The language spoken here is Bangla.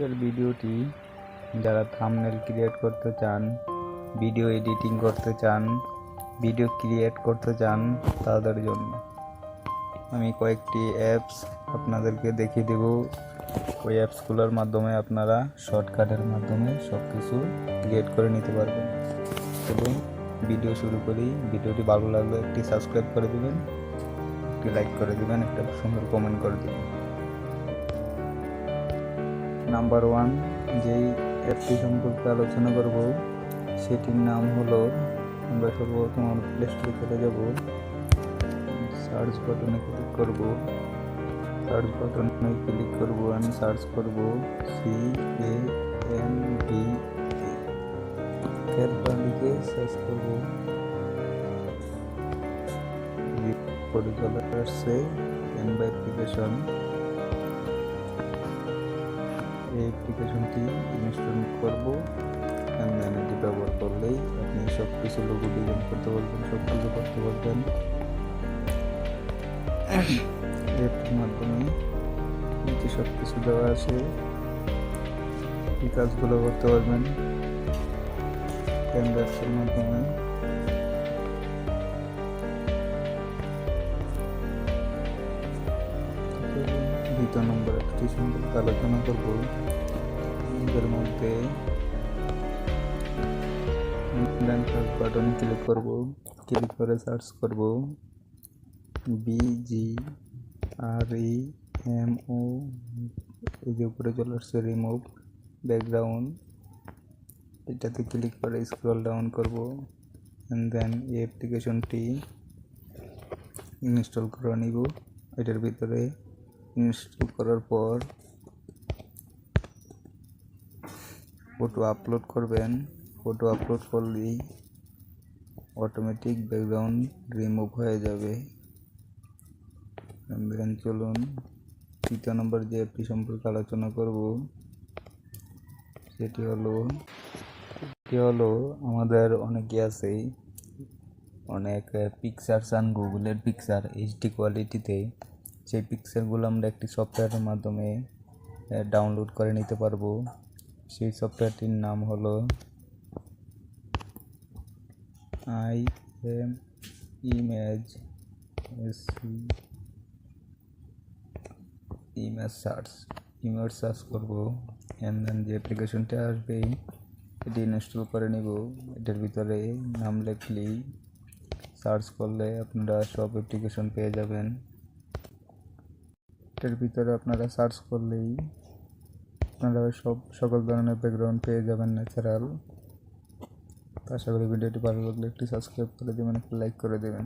এর ভিডিওটি যারা থাম্বনেল ক্রিয়েট করতে চান, ভিডিও এডিটিং করতে চান, ভিডিও ক্রিয়েট করতে চান তাদের জন্য আমি কয়েকটি অ্যাপস আপনাদেরকে দেখিয়ে দেব। ওই অ্যাপসগুলোর মাধ্যমে আপনারা শর্টকাটের মাধ্যমে সব কিছু ক্রিয়েট করে নিতে পারবেন। এবং ভিডিও শুরু করি। ভিডিওটি ভালো লাগলে একটি সাবস্ক্রাইব করে দেবেন, একটি লাইক করে দেবেন, একটা সুন্দর কমেন্ট করে দেবেন। নাম্বার 1 যেই অ্যাপটি সম্পর্কে আলোচনা করব সেটির নাম হলো, আমরা সর্বপ্রথম আমার প্লে স্টোরে চলে যাব, সার্চ বাটনে ক্লিক করব, সার্চ বাটনে ক্লিক করব, আমি সার্চ করব CANV, এরপর লিখে সার্চ করব, পরে চলে আসছে ক্যানভা অ্যাপ্লিকেশন। এই অ্যাপ্লিকেশনটি ইনস্টল করব, এটি ব্যবহার করলেই আপনি সব কিছু লোগো ডিজাইন করতে পারবেন, সব কিছু করতে পারবেন। এর মাধ্যমে নিচে সব কিছু দেওয়া আছে, এই কাজগুলো করতে পারবেন ক্যানভাসের মাধ্যমে। দ্বিতীয় নম্বর একটি সম্পর্কে আলোচনা করব। এর মধ্যে সার্চ বাটনে ক্লিক করব, ক্লিক করে সার্চ করব BGREMO, এই যে উপরে চলে আসছে রিমুভ ব্যাকগ্রাউন্ড, এটাতে ক্লিক করে স্ক্রল ডাউন করব, এন্ড দেন এই অ্যাপ্লিকেশনটি ইনস্টল করে নিব। এটার ভিতরে ইনস্টল করার পর ফটো আপলোড করবেন। ফটো আপলোড করলেই অটোমেটিক ব্যাকগ্রাউন্ড রিমুভ হয়ে যাবে। দেন চলুন তৃতীয় নম্বর যে অ্যাপটি সম্পর্কে আলোচনা করব সেটি হলো আমাদের অনেকে আছে অনেক পিকচার চান, গুগলের পিকচার এইচডি কোয়ালিটিতে, সেই পিকচারগুলো আমরা একটি সফটওয়্যারের মাধ্যমে ডাউনলোড করে নিতে পারবো। সেই সফটওয়্যারটির নাম হলো iMage ইমেজ সার্চ করব, এন্ড দেন যে অ্যাপ্লিকেশনটা আসবে এটি ইনস্টল করে নিব। এটার ভিতরে নাম লিখলেই সার্চ করলে আপনারা সব অ্যাপ্লিকেশন পেয়ে যাবেন। এটার ভিতরে আপনারা সার্চ করলেই আপনারা সকল ধরনের ব্যাকগ্রাউন্ড পেয়ে যাবেন ন্যাচারাল। আশা করি ভিডিওটি ভালো লাগলে একটি সাবস্ক্রাইব করে দেবেন, একটি লাইক করে দেবেন।